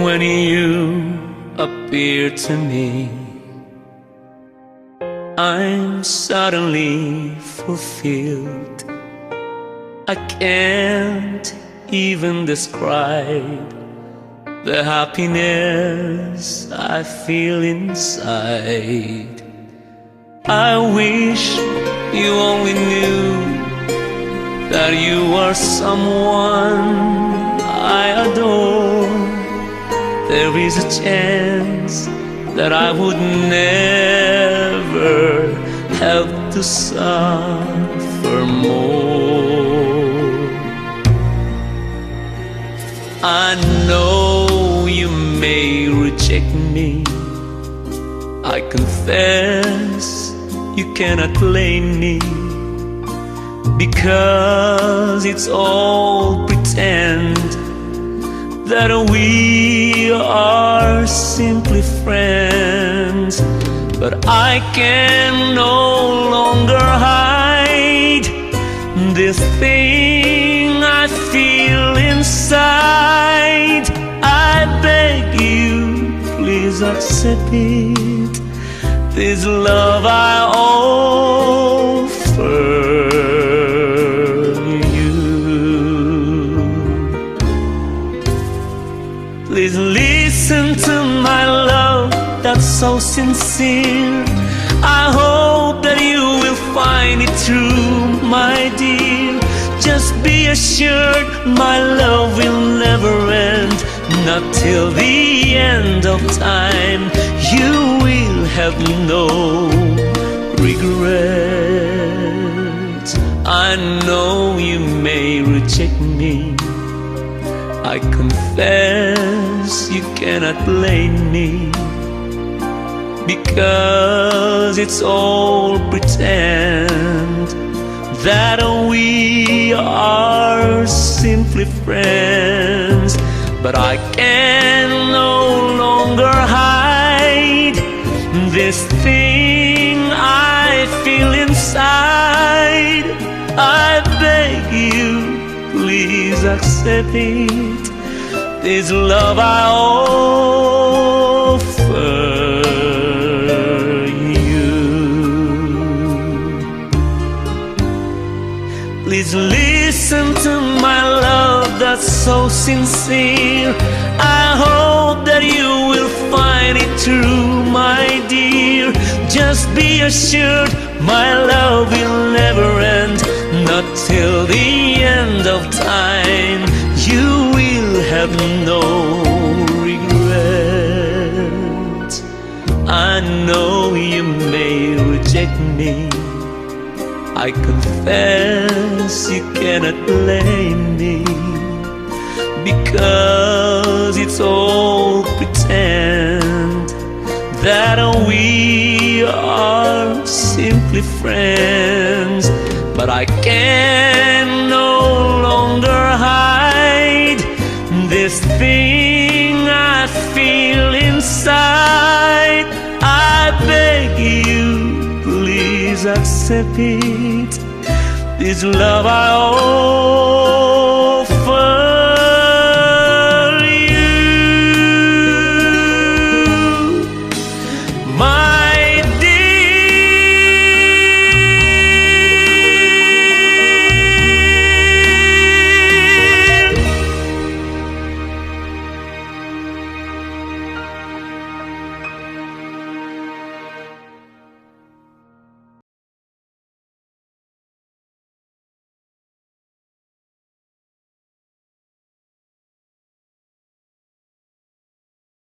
when you appear to me, I'm suddenly fulfilled. I can't even describe the happiness I feel inside. I wish you only knew that you are someone I adore. There is a chance that I would never have to suffer more. I know you may reject me. I confess you cannot blame me, because it's all pretend that we are simply friends. But I can no longer hide this thing I feel inside. I beg you, please accept it, this love I offer you. Please listen to my love that's so sincere. I hope that you will find it true, my dear. Just be assured my love will never end, not till the end of time. You will have no regrets. I know you may reject me. I confess you cannot blame me, because it's all pretend that we are simply friends. But I can no longer hide this thing I feel inside. I beg you, please accept it, this love I offer you. Please listen to my love that's so sincere. I hope that you will find it true, my dear. Just be assured my love will never end, not till the end of time. You will have no regrets. I know you may reject me. I confess you cannot blame me, because it's all pretend that we are simply friends. But I can no longer hide this thing I feel inside. I beg you, please accept it, this love I owe.